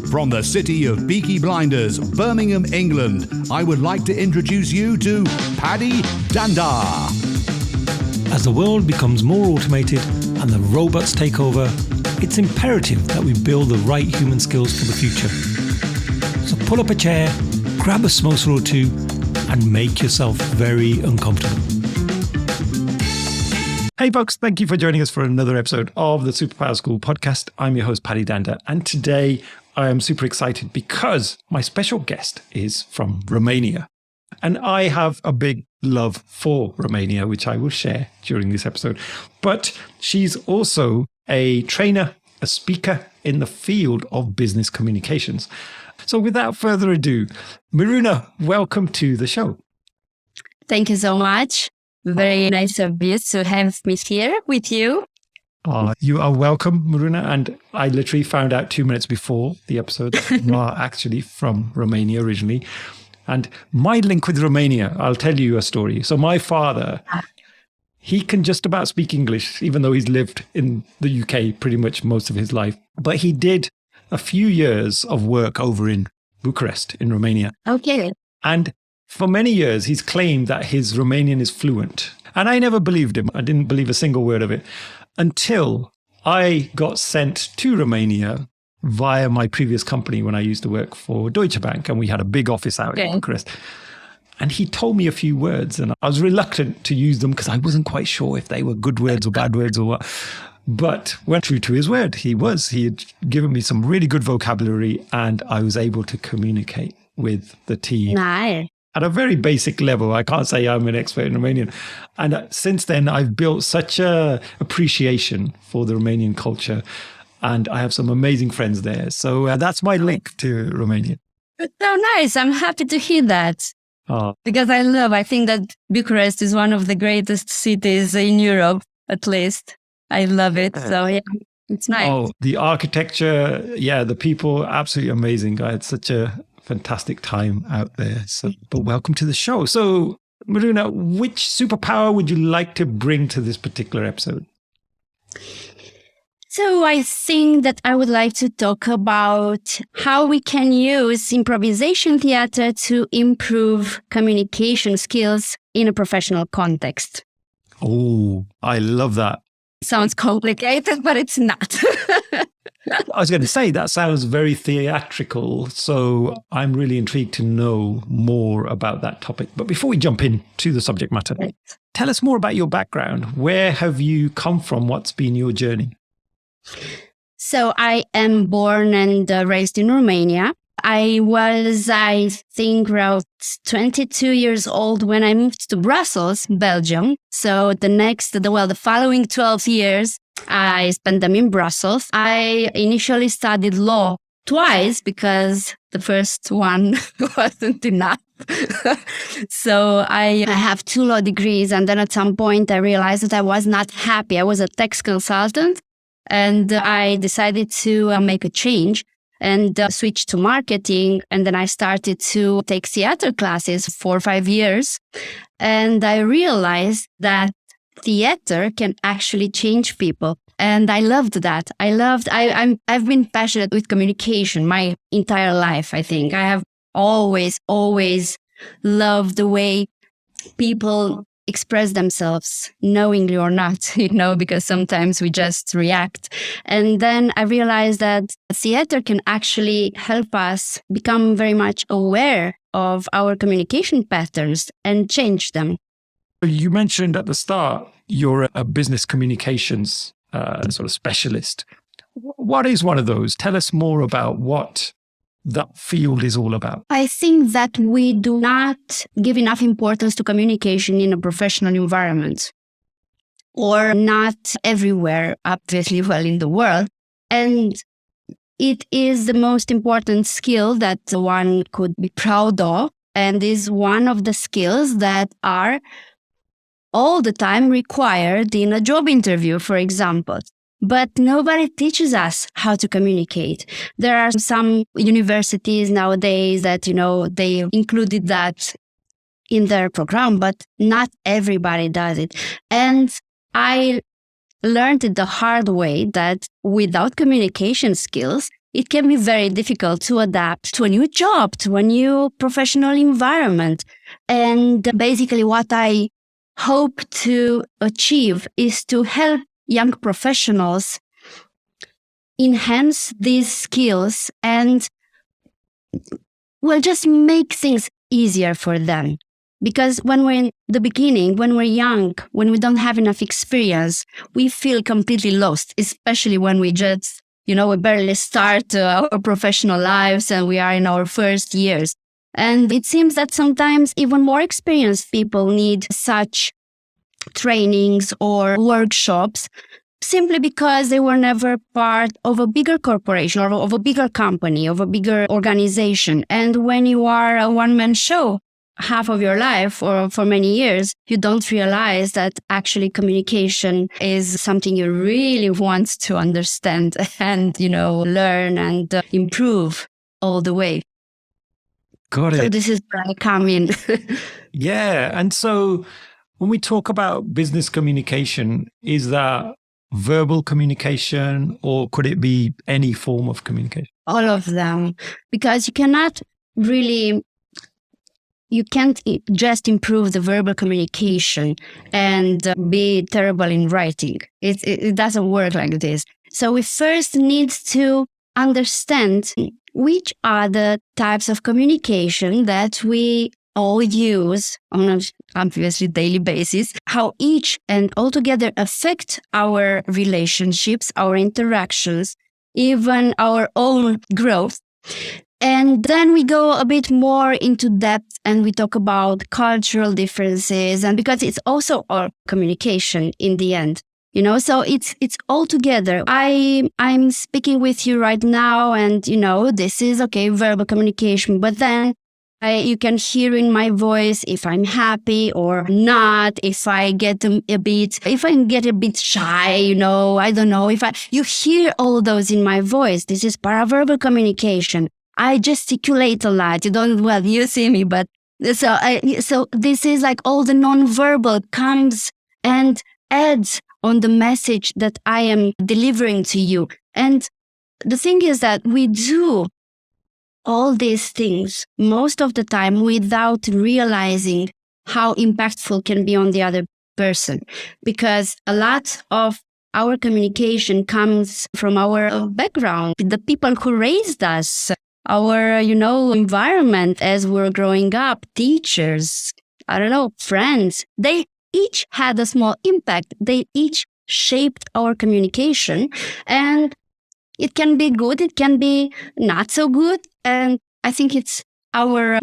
From the city of Peaky Blinders, Birmingham, England, I would like to introduce you to Paddy Danda. As the world becomes more automated and the robots take over, it's imperative that we build the right human skills for the future. So pull up a chair, grab a samosa or two, and make yourself very uncomfortable. Hey folks, thank you for joining us for another episode of the Superpower School podcast. I'm your host, Paddy Danda, and today I am super excited because my special guest is from Romania. And I have a big love for Romania, which I will share during this episode. But she's also a trainer, a speaker in the field of business communications. So without further ado, Miruna, welcome to the show. Thank you so much. Very nice of you to have me here with you. You are welcome, Miruna. And I literally found out 2 minutes before the episode that you are actually from Romania originally. And my link with Romania, I'll tell you a story. So my father, he can just about speak English, even though he's lived in the UK pretty much most of his life. But he did a few years of work over in Bucharest in Romania. Okay. And for many years, he's claimed that his Romanian is fluent. And I never believed him. I didn't believe a single word of it until I got sent to Romania via my previous company when I used to work for Deutsche Bank. And we had a big office out in Bucharest. And he told me a few words and I was reluctant to use them because I wasn't quite sure if they were good words or bad words or what. But went true to his word. He had given me some really good vocabulary and I was able to communicate with the team. Nice. At a very basic level. I can't say I'm an expert in Romanian. And since then, I've built such a appreciation for the Romanian culture. And I have some amazing friends there. So that's my link to Romania. So nice. I'm happy to hear that. Because I think that Bucharest is one of the greatest cities in Europe, at least. I love it. So yeah, it's nice. Oh, the architecture. Yeah, the people, absolutely amazing. I had such a fantastic time out there. So, but welcome to the show. So, Miruna, which superpower would you like to bring to this particular episode? So I think that I would like to talk about how we can use improvisation theater to improve communication skills in a professional context. Oh, I love that. Sounds complicated, but it's not. I was going to say, that sounds very theatrical. So I'm really intrigued to know more about that topic. But before we jump into the subject matter, tell us more about your background. Where have you come from? What's been your journey? So I am born and raised in Romania. I think, around 22 years old when I moved to Brussels, Belgium. So the following 12 years, I spent them in Brussels. I initially studied law twice because the first one wasn't enough. So I have 2 law degrees. And then at some point, I realized that I was not happy. I was a tax consultant. And I decided to make a change and switch to marketing. And then I started to take theater classes for 5 years. And I realized that theater can actually change people. And I loved that. I've been passionate with communication my entire life, I think. I have always loved the way people express themselves, knowingly or not, because sometimes we just react. And then I realized that theater can actually help us become very much aware of our communication patterns and change them. You mentioned at the start, you're a business communications sort of specialist. What is one of those? Tell us more about what that field is all about. I think that we do not give enough importance to communication in a professional environment, or not everywhere, obviously, in the world. And it is the most important skill that one could be proud of, and is one of the skills that are all the time required in a job interview, for example. But nobody teaches us how to communicate. There are some universities nowadays that, they included that in their program, but not everybody does it. And I learned it the hard way that without communication skills, it can be very difficult to adapt to a new job, to a new professional environment. And basically what I hope to achieve is to help young professionals enhance these skills and, well, just make things easier for them. Because when we're in the beginning, when we're young, when we don't have enough experience, we feel completely lost, especially when we just, we barely start our professional lives and we are in our first years. And it seems that sometimes even more experienced people need such trainings or workshops simply because they were never part of a bigger corporation or of a bigger company, of a bigger organization. And when you are a one-man show half of your life or for many years, you don't realize that actually communication is something you really want to understand and, learn and improve all the way. Got it. So this is where I come in. Yeah. And so when we talk about business communication, is that verbal communication or could it be any form of communication? All of them. Because you can't just improve the verbal communication and be terrible in writing. It doesn't work like this. So we first need to understand which are the types of communication that we all use on a obviously daily basis, how each and altogether affect our relationships, our interactions, even our own growth. And then we go a bit more into depth and we talk about cultural differences, and because it's also our communication in the end, so it's all together. I'm speaking with you right now and, this is okay, verbal communication, but then you can hear in my voice if I'm happy or not, if I get a bit shy, I don't know, you hear all those in my voice. This is paraverbal communication. I gesticulate a lot. You see me, but so this is like all the non-verbal comes and adds on the message that I am delivering to you. And the thing is that we do all these things most of the time without realizing how impactful can be on the other person, because a lot of our communication comes from our background, the people who raised us, our, environment as we're growing up, teachers, friends. They each had a small impact. They each shaped our communication, and it can be good, it can be not so good. And I think it's our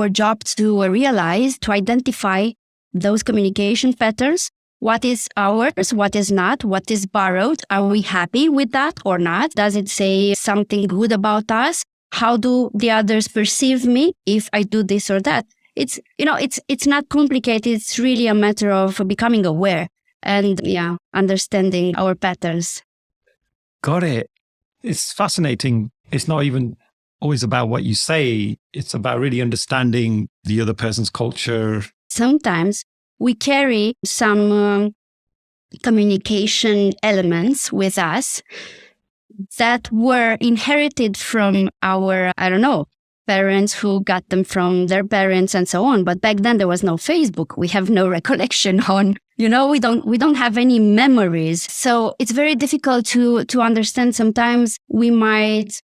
job to realize, to identify those communication patterns. What is ours? What is not? What is borrowed? Are we happy with that or not? Does it say something good about us? How do the others perceive me if I do this or that? It's not complicated. It's really a matter of becoming aware and understanding our patterns. Got it. It's fascinating. It's not even always about what you say. It's about really understanding the other person's culture. Sometimes we carry some communication elements with us that were inherited from our, parents who got them from their parents and so on. But back then there was no Facebook. We have no recollection on, we don't have any memories. So it's very difficult to understand. Sometimes we might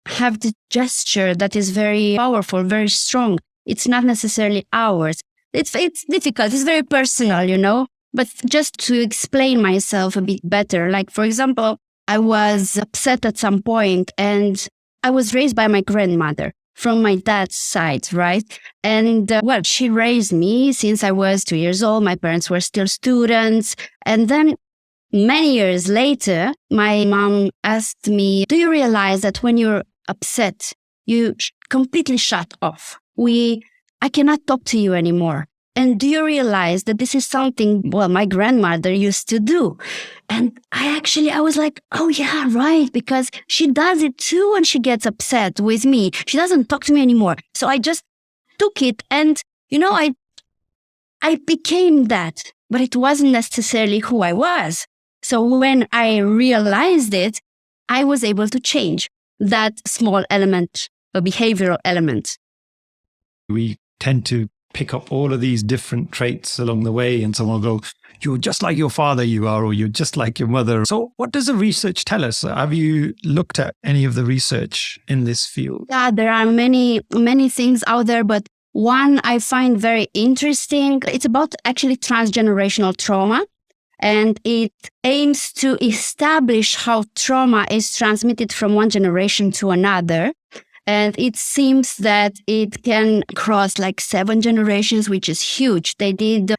have the gesture that is very powerful, very strong. It's not necessarily ours. It's difficult. It's very personal, But just to explain myself a bit better, like, for example, I was upset at some point and I was raised by my grandmother from my dad's side, right? And she raised me since I was 2 years old. My parents were still students. And then many years later, my mom asked me, do you realize that when you're upset, you completely shut off? I cannot talk to you anymore. And do you realize that this is something, my grandmother used to do? And I was like, oh yeah, right. Because she does it too when she gets upset with me. She doesn't talk to me anymore. So I just took it and, I became that, but it wasn't necessarily who I was. So when I realized it, I was able to change. that small element, a behavioral element. We tend to pick up all of these different traits along the way, and someone will go, you're just like your father you are, or you're just like your mother. So what does the research tell us? Have you looked at any of the research in this field? Yeah, there are many things out there, but one I find very interesting. It's about actually transgenerational trauma, and it aims to establish how trauma is transmitted from one generation to another. And it seems that it can cross like 7 generations, which is huge. They did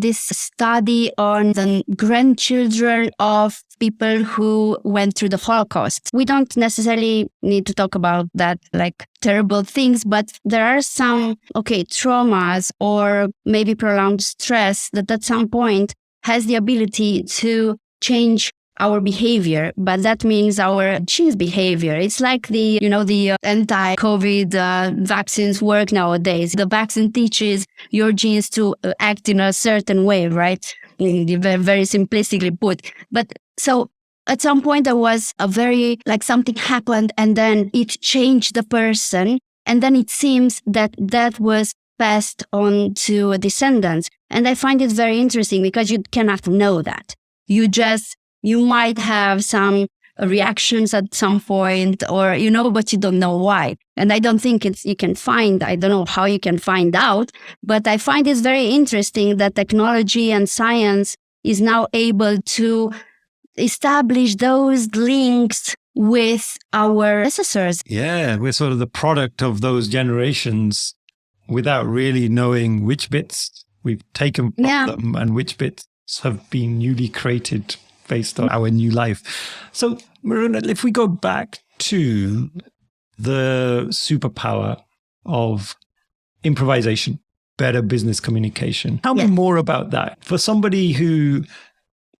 this study on the grandchildren of people who went through the Holocaust. We don't necessarily need to talk about that like terrible things, but there are some, traumas or maybe prolonged stress that at some point has the ability to change our behavior, but that means our genes behavior. It's like the anti-COVID vaccines work nowadays. The vaccine teaches your genes to act in a certain way, right? Very simplistically put. But so at some point there was something happened and then it changed the person. And then it seems that was passed on to descendants. And I find it very interesting because you cannot know that. You might have some reactions at some point or, but you don't know why. And I don't think I don't know how you can find out, but I find it very interesting that technology and science is now able to establish those links with our ancestors. Yeah, we're sort of the product of those generations without really knowing which bits we've taken from them and which bits have been newly created based on our new life. So, Miruna, if we go back to the superpower of improvisation, better business communication, tell me more about that. For somebody who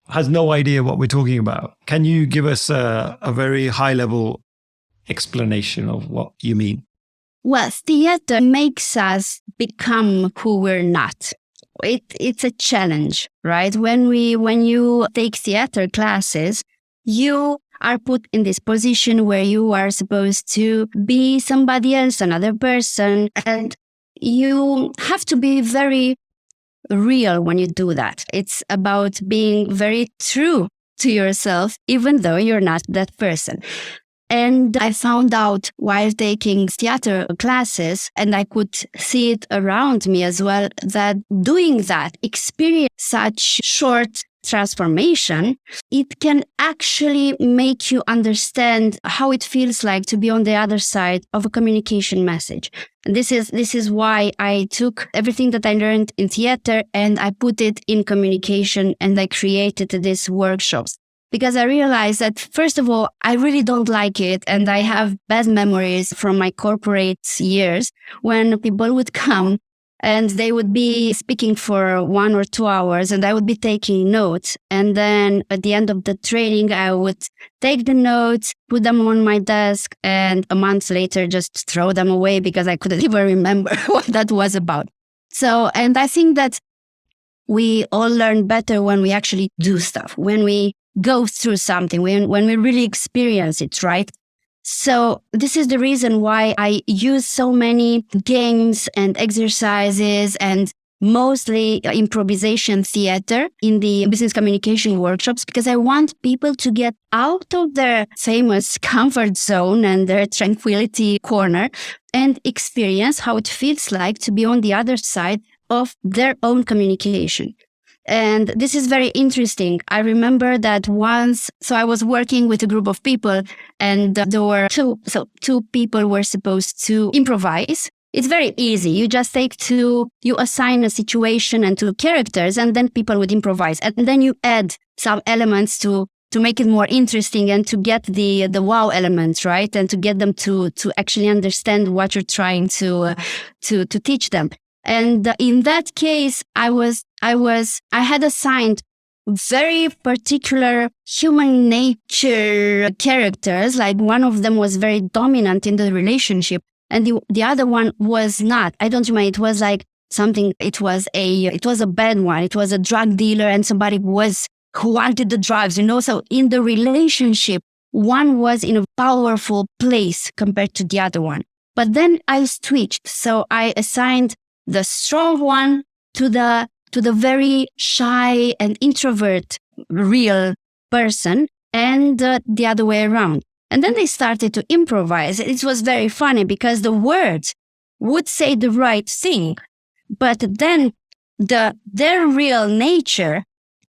has no idea what we're talking about, can you give us a very high-level explanation of what you mean? Well, theater makes us become who we're not. It's a challenge, right? When you take theater classes, you are put in this position where you are supposed to be somebody else, another person, and you have to be very real when you do that. It's about being very true to yourself, even though you're not that person. And I found out while taking theater classes, and I could see it around me as well, that doing that, experience such short transformation, it can actually make you understand how it feels like to be on the other side of a communication message. And this is why I took everything that I learned in theater and I put it in communication, and I created these workshops. Because I realized that, first of all, I really don't like it. And I have bad memories from my corporate years when people would come and they would be speaking for 1 or 2 hours and I would be taking notes. And then at the end of the training, I would take the notes, put them on my desk, and a month later just throw them away because I couldn't even remember what that was about. So, and I think that we all learn better when we actually do stuff, when we go through something, when we really experience it, right? So this is the reason why I use so many games and exercises and mostly improvisation theater in the business communication workshops, because I want people to get out of their famous comfort zone and their tranquility corner and experience how it feels like to be on the other side of their own communication. And this is very interesting. I remember that once, so I was working with a group of people and there were two people were supposed to improvise. It's very easy. You just you assign a situation and 2 characters and then people would improvise. And then you add some elements to make it more interesting and to get the wow elements, right? And to get them to actually understand what you're trying to teach them. And in that case, I had assigned very particular human nature characters. Like one of them was very dominant in the relationship and the other one was not. I don't remember. It was like something, it was a bad one. It was a drug dealer and somebody who wanted the drugs, So in the relationship, one was in a powerful place compared to the other one. But then I switched. So I assigned the strong one to the very shy and introvert real person, and the other way around. And then they started to improvise. It was very funny because the words would say the right thing, but then their real nature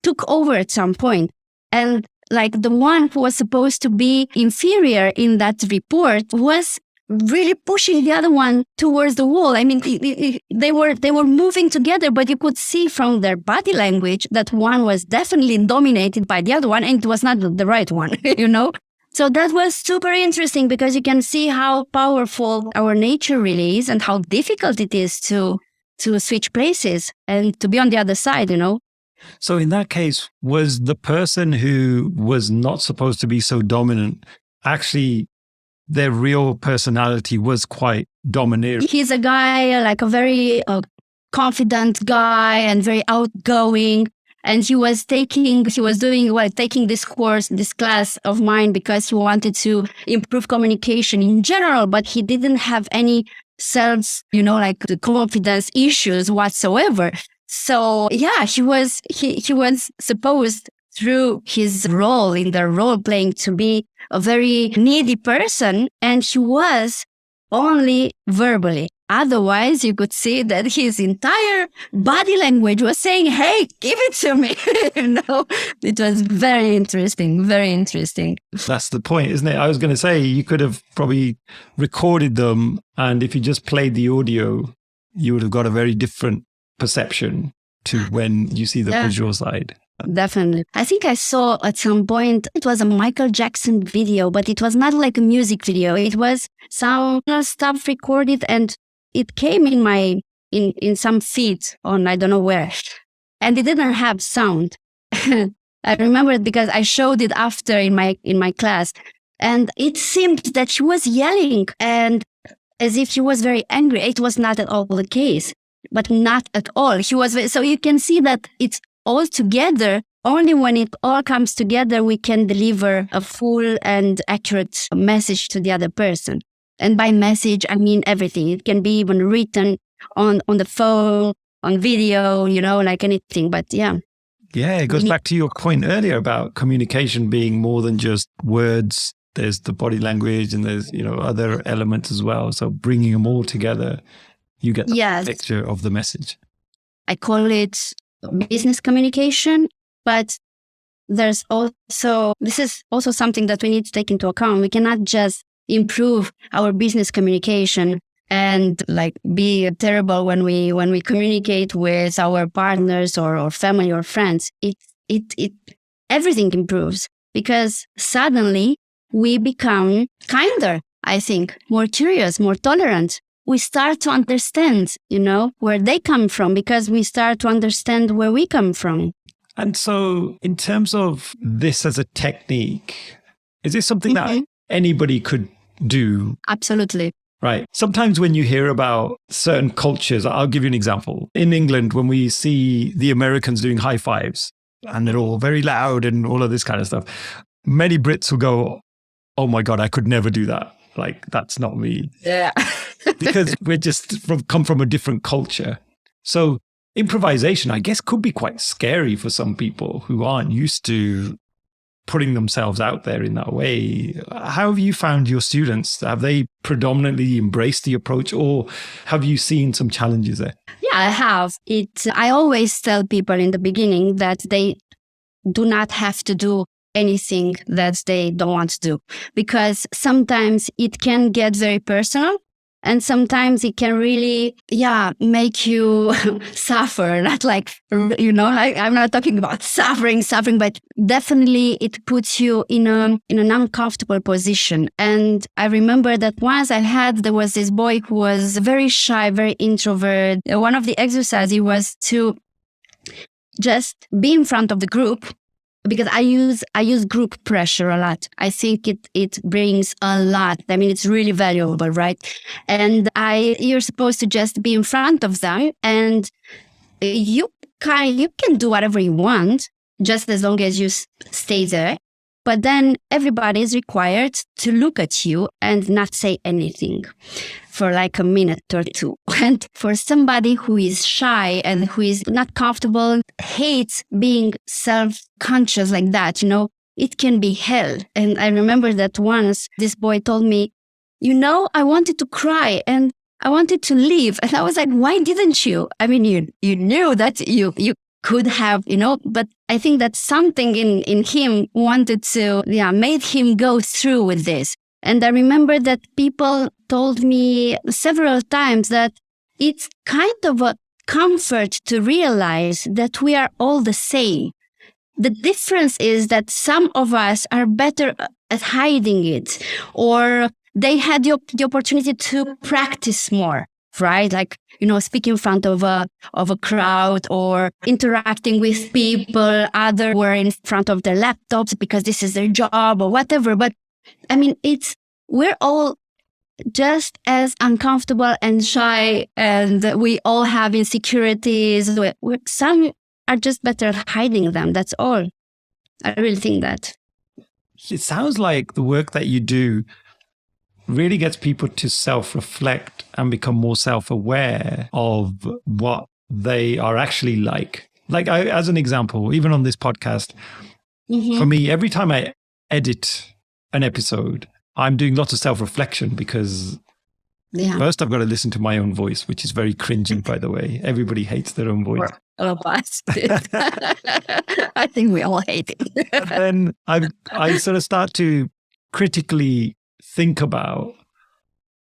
took over at some point. And like the one who was supposed to be inferior in that report was really pushing the other one towards the wall. I mean, they were moving together, but you could see from their body language that one was definitely dominated by the other one, and it was not the right one, you know? So that was super interesting because you can see how powerful our nature really is and how difficult it is to switch places and to be on the other side, you know? So in that case, was the person who was not supposed to be so dominant actually their real personality was quite domineering? He's a guy, like a very confident guy and very outgoing. And he was taking this course, this class of mine because he wanted to improve communication in general, but he didn't have any self, like the confidence issues whatsoever. So yeah, he was supposed through his role in the role playing to be a very needy person, and he was only verbally. Otherwise, you could see that his entire body language was saying, "Hey, give it to me." It was very interesting, very interesting. That's the point, isn't it? I was going to say, you could have probably recorded them, and if you just played the audio, you would have got a very different perception to when you see the visual side. Definitely. I think I saw at some point, it was a Michael Jackson video, but it was not like a music video. It was some stuff recorded, and it came in some feed on I don't know where, and it didn't have sound. I remember it because I showed it after in my class, and it seemed that she was yelling and as if she was very angry. It was not at all the case, but not at all. So you can see that it's all together. Only when it all comes together, we can deliver a full and accurate message to the other person. And by message, I mean everything. It can be even written on the phone, on video, like anything. But yeah. Yeah, it goes back to your point earlier about communication being more than just words. There's the body language and there's, other elements as well. So bringing them all together, you get the picture of the message. I call it business communication, but this is also something that we need to take into account. We cannot just improve our business communication and like be terrible when we communicate with our partners or family or friends. It everything improves because suddenly we become kinder, I think, more curious, more tolerant. We start to understand, where they come from because we start to understand where we come from. And so in terms of this as a technique, is this something that anybody could do? Absolutely. Right. Sometimes when you hear about certain cultures, I'll give you an example. In England, when we see the Americans doing high fives and they're all very loud and all of this kind of stuff, many Brits will go, "Oh my God, I could never do that. Like, that's not me." Yeah. Because we're just come from a different culture. So improvisation, I guess, could be quite scary for some people who aren't used to putting themselves out there in that way. How have you found your students? Have they predominantly embraced the approach, or have you seen some challenges there? Yeah, I have. I always tell people in the beginning that they do not have to do anything that they don't want to do, because sometimes it can get very personal. And sometimes it can really, make you suffer. Not like, I'm not talking about suffering, but definitely it puts you in an uncomfortable position. And I remember that once there was this boy who was very shy, very introvert. One of the exercises was to just be in front of the group, because I use group pressure a lot. I think it brings a lot. I mean, it's really valuable, right? And you're supposed to just be in front of them, and you can do whatever you want, just as long as you stay there. But then everybody is required to look at you and not say anything for like a minute or two. And for somebody who is shy and who is not comfortable, hates being self-conscious like that, it can be hell. And I remember that once this boy told me, I wanted to cry and I wanted to leave. And I was like, why didn't you? I mean, you knew that you could have, but I think that something in him wanted to, made him go through with this. And I remember that people told me several times that it's kind of a comfort to realize that we are all the same. The difference is that some of us are better at hiding it, or they had the opportunity to practice more. Right? Like, speaking in front of a crowd or interacting with people, others were in front of their laptops because this is their job or whatever. But I mean, we're all just as uncomfortable and shy, and we all have insecurities. Some are just better at hiding them. That's all. I really think that. It sounds like the work that you do really gets people to self-reflect and become more self-aware of what they are actually like. Like as an example, even on this podcast, for me, every time I edit an episode, I'm doing lots of self-reflection because first I've got to listen to my own voice, which is very cringy, by the way. Everybody hates their own voice. All of us. I think we all hate it. And then I sort of start to critically think about,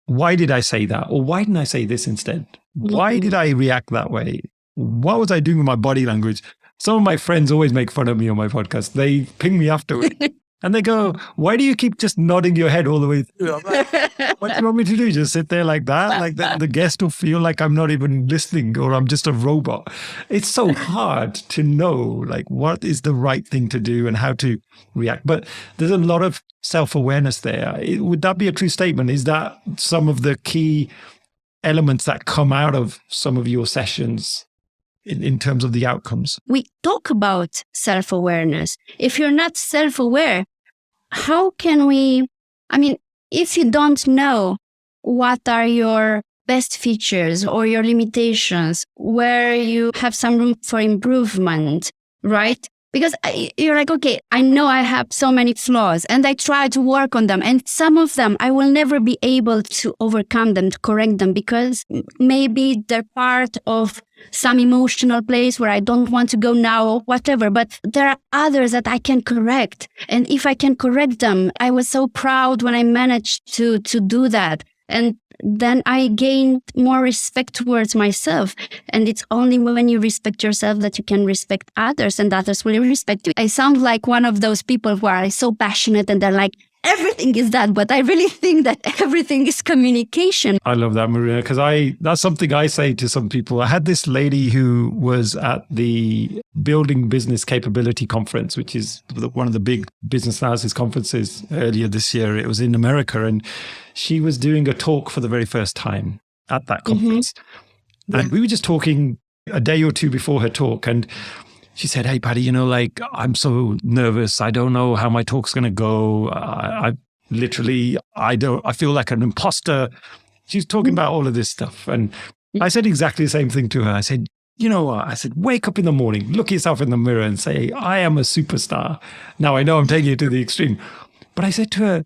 why did I say that? Or why didn't I say this instead? Why did I react that way? What was I doing with my body language? Some of my friends always make fun of me on my podcast. They ping me afterwards and they go, why do you keep just nodding your head all the way through? I'm like, what do you want me to do? Just sit there like that? Like the guest will feel like I'm not even listening or I'm just a robot. It's so hard to know like what is the right thing to do and how to react. But there's a lot of self-awareness there. Would that be a true statement? Is that some of the key elements that come out of some of your sessions in terms of the outcomes? We talk about self-awareness. If you're not self-aware, how can we, if you don't know what are your best features or your limitations, where you have some room for improvement, right? Because you're like, okay, I know I have so many flaws and I try to work on them. And some of them, I will never be able to overcome them, to correct them, because maybe they're part of some emotional place where I don't want to go now or whatever. But there are others that I can correct. And if I can correct them, I was so proud when I managed to do that. And then I gained more respect towards myself. And it's only when you respect yourself that you can respect others and others will respect you. I sound like one of those people who are so passionate and they're like, everything is that, but I really think that everything is communication. I love that, Miruna, because that's something I say to some people. I had this lady who was at the Building Business Capability Conference, which is one of the big business analysis conferences earlier this year. It was in America, and she was doing a talk for the very first time at that conference. And we were just talking a day or two before her talk, and she said, hey, Paddy, I'm so nervous. I don't know how my talk's going to go. I feel like an imposter. She's talking about all of this stuff. And I said exactly the same thing to her. I said, you know what? I said, wake up in the morning, look yourself in the mirror and say, I am a superstar. Now, I know I'm taking it to the extreme. But I said to her,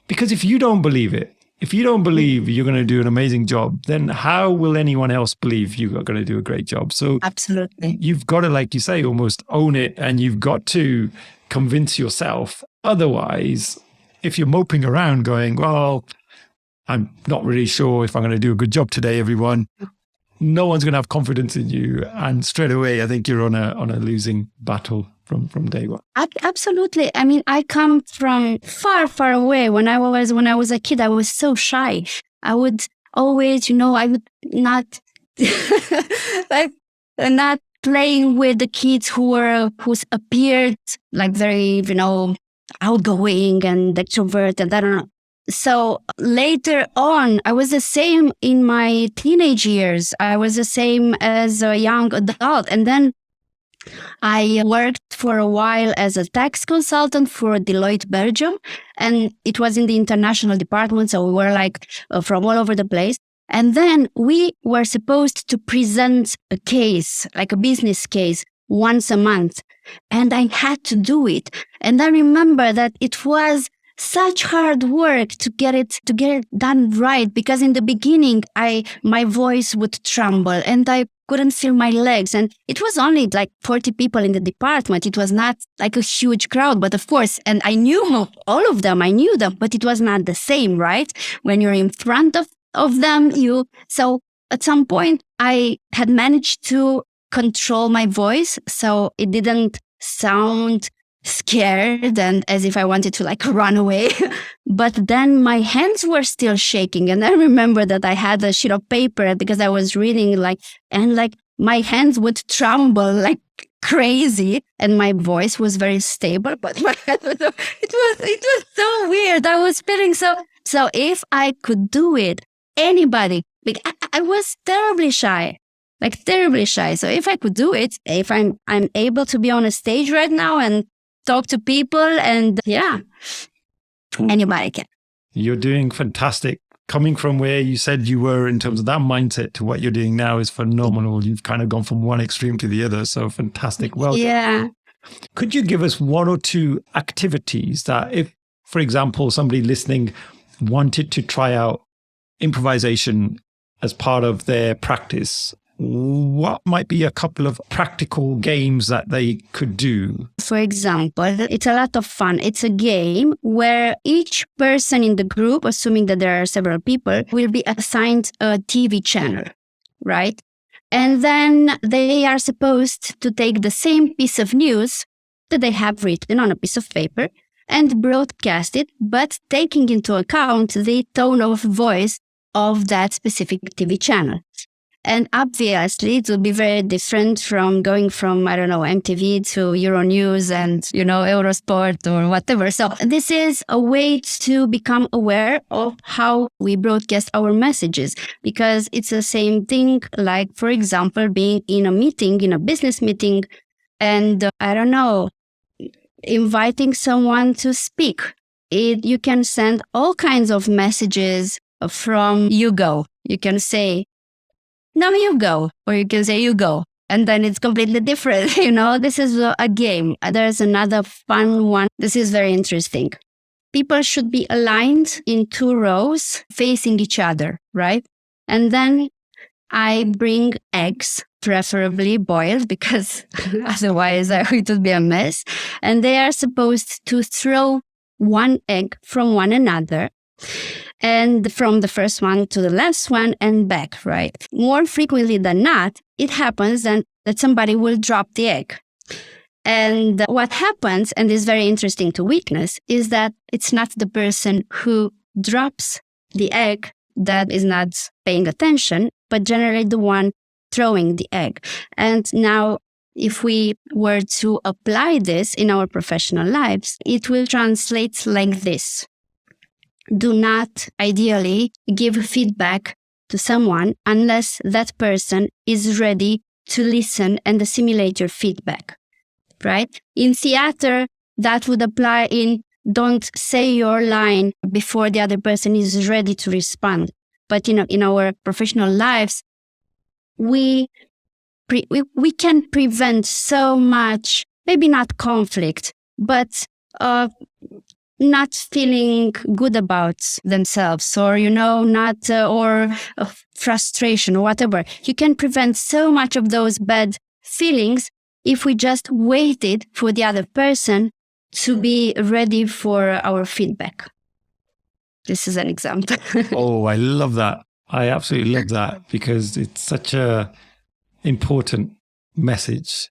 because if you don't believe it, if you don't believe you're going to do an amazing job, then how will anyone else believe you are going to do a great job? So absolutely, you've got to, like you say, almost own it, and you've got to convince yourself. Otherwise, if you're moping around going, well, I'm not really sure if I'm going to do a good job today, everyone, no one's going to have confidence in you. And straight away, I think you're on a losing battle from day one. Absolutely. I come from far, far away. When I was a kid, I was so shy. I would always, I would not not playing with the kids who appeared like very, outgoing and extrovert, and I don't know. So later on, I was the same in my teenage years. I was the same as a young adult. And then I worked for a while as a tax consultant for Deloitte Belgium, and it was in the international department. So we were like from all over the place. And then we were supposed to present a case, like a business case, once a month. And I had to do it. And I remember that it was such hard work to get it done right, because in the beginning my voice would tremble and I couldn't feel my legs, and it was only like 40 people in the department. It was not like a huge crowd, but of course, and I knew all of them, I knew them, but it was not the same, right? When you're in front of them, so at some point I had managed to control my voice so it didn't sound scared and as if I wanted to like run away. But then my hands were still shaking. And I remember that I had a sheet of paper because I was reading and my hands would tremble like crazy and my voice was very stable, but it was so weird. I was feeling so if I could do it, anybody, like I was terribly shy. Like terribly shy. So if I could do it, if I'm able to be on a stage right now and talk to people, and anybody can. You're doing fantastic. Coming from where you said you were in terms of that mindset to what you're doing now is phenomenal. You've kind of gone from one extreme to the other. So fantastic. Well, yeah. Could you give us one or two activities that if, for example, somebody listening wanted to try out improvisation as part of their practice, what might be a couple of practical games that they could do? For example, it's a lot of fun. It's a game where each person in the group, assuming that there are several people, will be assigned a TV channel, right? And then they are supposed to take the same piece of news that they have written on a piece of paper and broadcast it, but taking into account the tone of voice of that specific TV channel. And obviously, it will be very different from going from, I don't know, MTV to Euronews and, Eurosport or whatever. So this is a way to become aware of how we broadcast our messages, because it's the same thing, like, for example, being in a meeting, in a business meeting, and I don't know, inviting someone to speak. You can send all kinds of messages from you go. You can say, no, you go, or you can say you go, and then it's completely different. This is a game. There's another fun one. This is very interesting. People should be aligned in 2 rows facing each other, right? And then I bring eggs, preferably boiled, because otherwise it would be a mess. And they are supposed to throw one egg from one another, and from the first one to the last one and back, right? More frequently than not, it happens then that somebody will drop the egg. And what happens, and is very interesting to witness, is that it's not the person who drops the egg that is not paying attention, but generally the one throwing the egg. And now, if we were to apply this in our professional lives, it will translate like this. Do not, ideally, give feedback to someone unless that person is ready to listen and assimilate your feedback, right? In theater, that would apply in don't say your line before the other person is ready to respond. But, in our professional lives, we can prevent so much, maybe not conflict, but not feeling good about themselves, or not or frustration or whatever. You can prevent so much of those bad feelings if we just waited for the other person to be ready for our feedback. This is an example. Oh, I love that. I absolutely love that, because it's such a important message.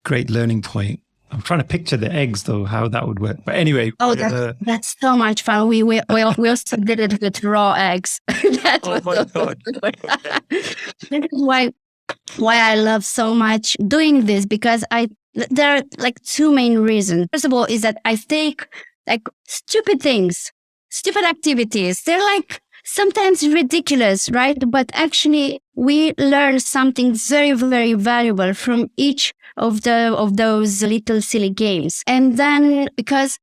Great learning point. I'm trying to picture the eggs, though, how that would work. But anyway. That's so much fun. We also did it with raw eggs. Oh my God. That is why I love so much doing this, because there are like 2 main reasons. First of all, is that I take like stupid things, stupid activities. They're like sometimes ridiculous, right? But actually, we learn something very, very valuable from each of those little silly games. And then because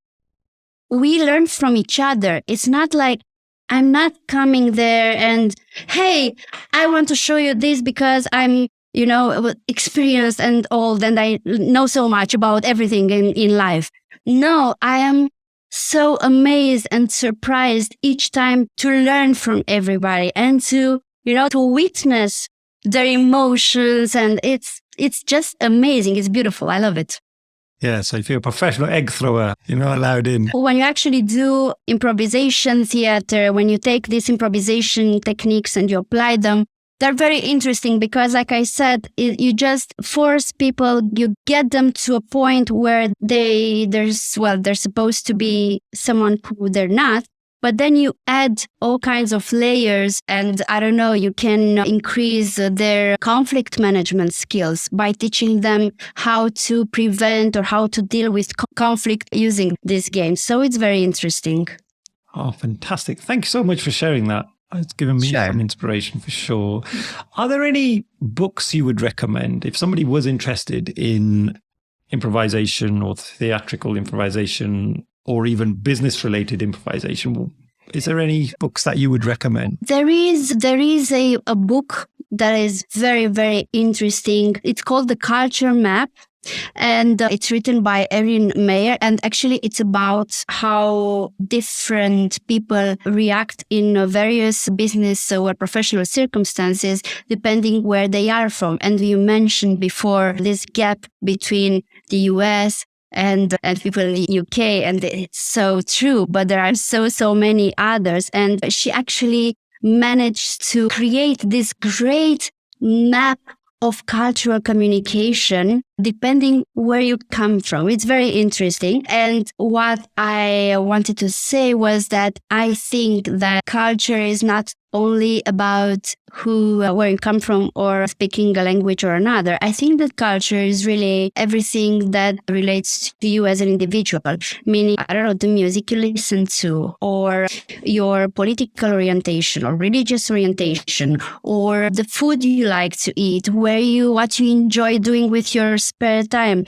we learn from each other, it's not like I'm not coming there and, hey, I want to show you this because I'm, experienced and old and I know so much about everything in life. No, I am so amazed and surprised each time to learn from everybody and to witness their emotions. And it's just amazing. It's beautiful. I love it. Yeah, so if you're a professional egg thrower, you're not allowed in. When you actually do improvisation theater, when you take these improvisation techniques and you apply them, they're very interesting because, like I said, you just force people, you get them to a point where they're supposed to be someone who they're not. But then you add all kinds of layers and I don't know, you can increase their conflict management skills by teaching them how to prevent or how to deal with conflict using this game. So it's very interesting. Oh, fantastic. Thank you so much for sharing that. It's given me some inspiration for sure. Are there any books you would recommend if somebody was interested in improvisation or theatrical improvisation or even business-related improvisation? Is there any books that you would recommend? There is a book that is very, very interesting. It's called The Culture Map. And it's written by Erin Meyer. And actually, it's about how different people react in various business or professional circumstances, depending where they are from. And you mentioned before this gap between the US and people in the UK. And it's so true. But there are so many others. And she actually managed to create this great map of cultural communication, depending where you come from. It's very interesting. And what I wanted to say was that I think that culture is not only about where you come from or speaking a language or another. I think that culture is really everything that relates to you as an individual, meaning, I don't know, the music you listen to, or your political orientation or religious orientation, or the food you like to eat, what you enjoy doing with your spare time.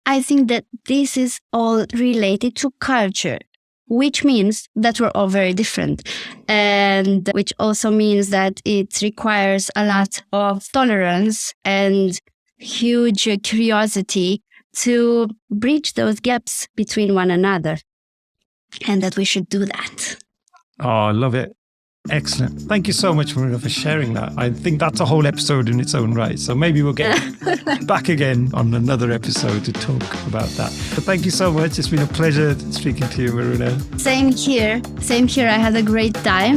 I think that this is all related to culture, which means that we're all very different. And which also means that it requires a lot of tolerance and huge curiosity to bridge those gaps between one another. And that we should do that. Oh, I love it. Excellent. Thank you so much, Miruna, for sharing that. I think that's a whole episode in its own right. So maybe we'll get back again on another episode to talk about that. But thank you so much. It's been a pleasure speaking to you, Miruna. Same here. I had a great time.